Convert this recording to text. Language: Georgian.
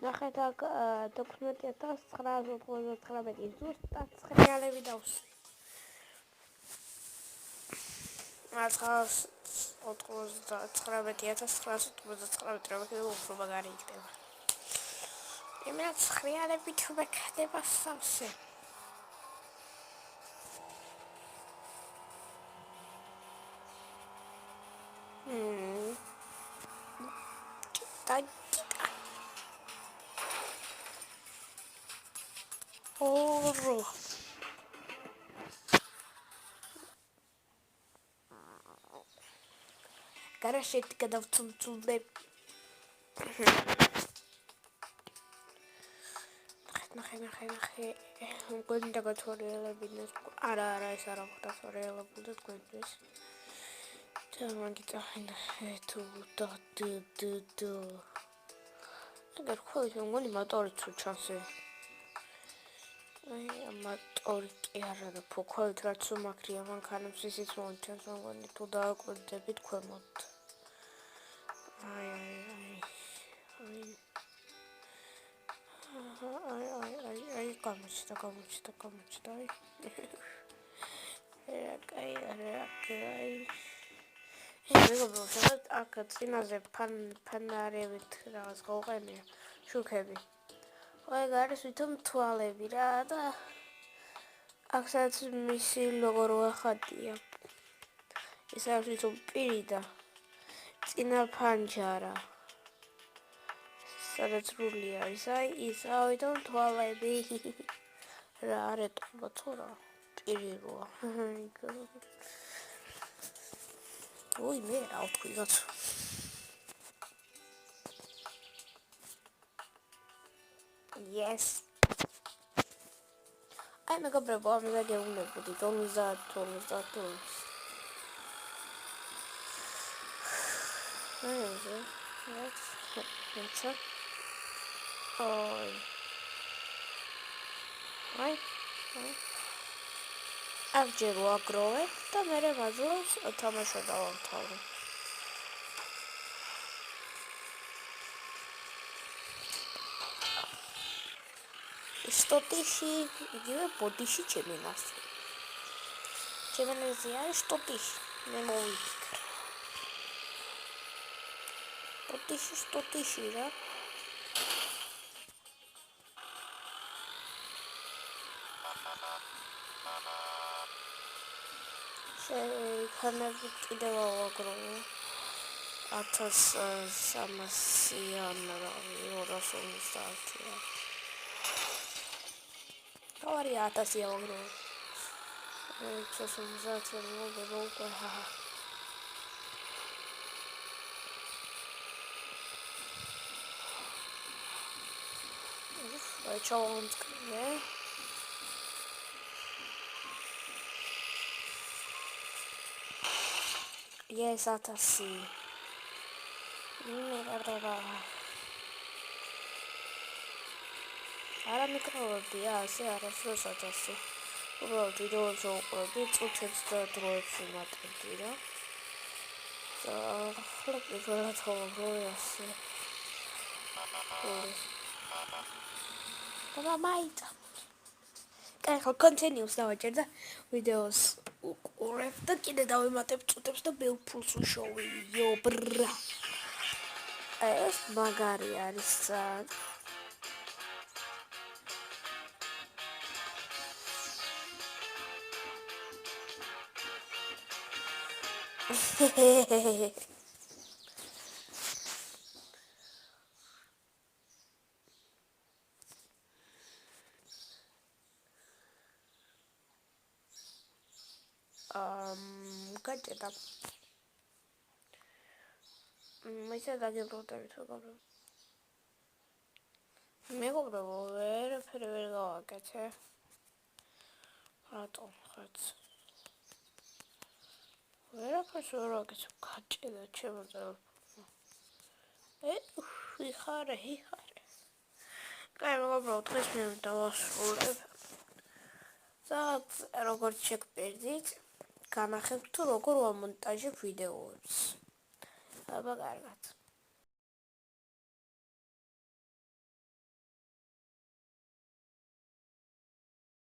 ნახეთ აქ 16999 ზუსტად ცხრიალები დავსვი. 99999 როცა უფრო მაგარი იქნება. იმენა ცხრიალებით ვექნება სავსე. Garashit გადავწუნწუნდე. ნახე. გონდა გათვალიერებინეს. არა, ეს არა გათვალიერებულდა თქვენთვის. მაგიტახენა თუ აგერ ხოლმე მგონი მოტორი თუ ჩანსე. მოტორი კი არა და ფოქოლით რაც უმაქრია მანქანებს ისიც მომჩანს მგონი თუ დააკვირდებით ქვემოთ. აი აი, გამოჩნდა, აი. აი. მეგობრო, სადაც აქ წინაზე ფანარებით რაღაც ყოყენია, შუქები. აი, არის ვითომ თვალები რა და აქ სადაც მისი ლოგო რო ახატია. ეს არის ვითომ პირი და წინა ფანჯარა. სადაც რული არის, აი, ის ვითომ თვალები. რა არეთყობა თუ რა? პირი როა. ой, მე რა ვთქვი კაცო. Yes. აი მეგობრებო, ამაზე გეუბნებოდით 50. აი. აღჯერ ვაგროვებ და მერე მაზლს თამაშო დავამთავრე. სტოტიში, იგივე ბოდიში ჩემი მასე. ჩემი ნაზი არის სტოტიში, მე მოვიფიქრე. სტოტიში რა. შეიქანები კიდევ ავაგროვე. 1300-იან რა, 250-იან. Გავარი 1000 ავაგროვე. 650 მოგება უკვე, ჰაჰა. აი ჩავამწყნე. Yes, 1000. არა მიკროვებდი, ასე არასდროს 1000. უბრალოდ ვიდეოებს ვუყურებდი, წუთებს და დროებს ვიმატებდი რა. და ახლა პირველად ვავაგროვე ასე. და მაიცა. კაი, კონტინიუს დავაჭერ და ვიდეოს უყურებ და კიდე დავიმატებ წუთებს და ბევრ ფულს ვიშოვიო, ბრა. ეს მაგარი არის სად. გაჭედა. ისე დაგებრუნდებით მეგობრებო. მეგობრებო, ვერაფერი ვერ გავაკეთე. რატომ ხაც? ვერაფერს ვერ ვაკეთე, გაჭედა ჩემო ტელეფონი. ვიხარე. კაი მეგობრებო, დღეს მე დავასრულებ. და როგორც შეგპირდით, განახებთ თუ როგორ ვამონტაჟებ ვიდეოებს. აბა კარგად.